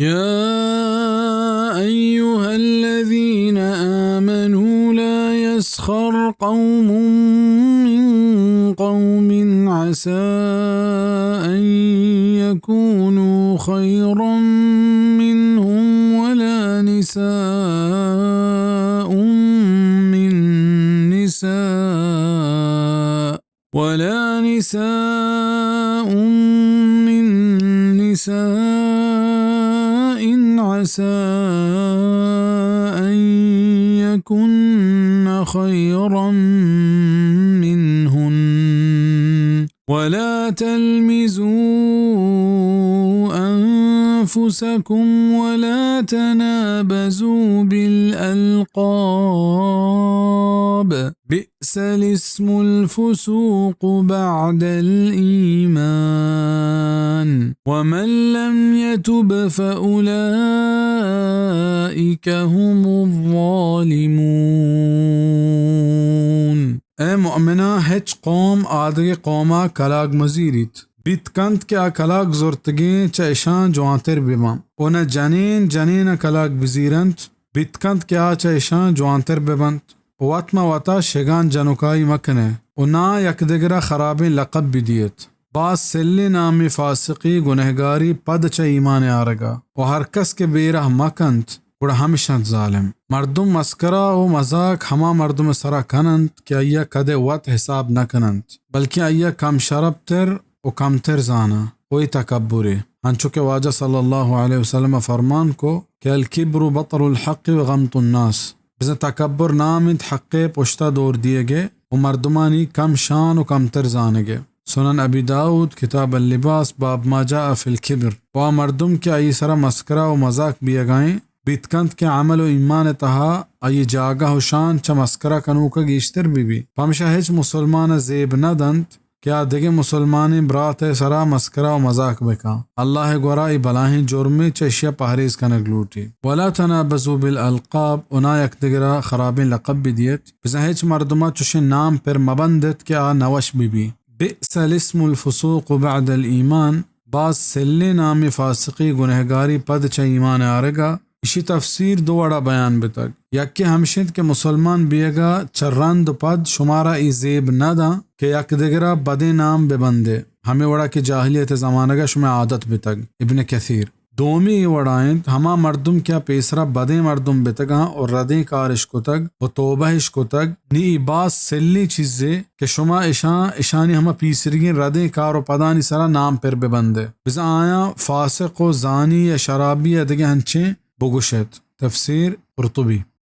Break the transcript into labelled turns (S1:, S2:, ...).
S1: يا أيها الذين آمنوا لا يسخر قوم من قوم عسى أن يكونوا خيرا منهم ولا نساء من نساء عسى أن يكن خيرا منهن ولا تلمزوا أنفسكم ولا تنابزوا بالألقاب بئس الاسم الفسوق بعد الإيمان ومن لم يتب فأولئك هم الظالمون. اے مؤمنہ ہچ قوم آدھے قوما کلاگ مزیریت بیتکند کیا کلاگ زورتگیں چا اشان جوانتر ببام اونا جنین کلاگ بزیرند بیتکند کیا چا اشان جوانتر ببند واتما واتا شگان جنوکائی مکنے اونا یک دگرہ خرابیں لقب بدیت باز سلی نامی فاسقی گنہگاری پد چا ایمان آرگا و ہر کس کے بیرہ مکند وڑا ہمیشہ ظالم مردم مسکرہ و مذاق ہما مردم سرا کنند کہ ایا کدے وط حساب نہ کنند بلکہ ایا کم شرب تر و کم تر زانا وہی تکبری ہنچو کہ واجہ صلی اللہ علیہ وسلم فرمان کو کہ الکبر بطر الحق و غمط الناس بزن تکبر نامد حق پشتہ دور دیے گے و مردمانی کم شان و کم تر زانے گے. سنن ابی داؤد کتاب اللباس باب ما جاء فی الکبر و مردم کے ای سرا مسکرہ و مذاق بیے گائیں بیتکند کے عمل و ایمان تہا ای جاگہ و شان چا مسکرہ کنوکا گیشتر بھی پمشہ ہچ مسلمان زیب نہ دند کیا دگے مسلمانی برات سرا مسکرہ و مذاق بکا اللہ گورائی بلاہیں جرمی چشیا پہریز کنگ لوٹی ولا تنابزوا بالالقاب اونا یک دگرہ خرابیں لقب بدیت بزن ہچ مردمہ چوشے نام پر مبندت کیا نوش بھی بئس الاسم الفسوق بعد الایمان باز سلی نامی فاسقی گنہگاری پد چا ایمان آرگا اسی تفسیر دو وڑا بیان بتگ یک کہ ہمشند کے مسلمان بیگا چرند پد شمارا ای زیب نہ دا کہ یک دگرہ بدے نام ببندے ہمیں وڑا کی جاہلیت زمانہ گا شمع عادت بتگ ابن کثیر دومی وڑائیں ہما مردم کیا پیسرا بدے مردم بتگا اور ردیں کارش کو تگ و توبہش کو تگ نی باس سلی چیزے کہ شما اشانی ہما پیسرگین ردیں کار و پدانی سرا نام پر ببندے بزا آیا فاسق و زانی یا شرابی یا دگے ہنچیں بگوشت. تفسیر قرطبی.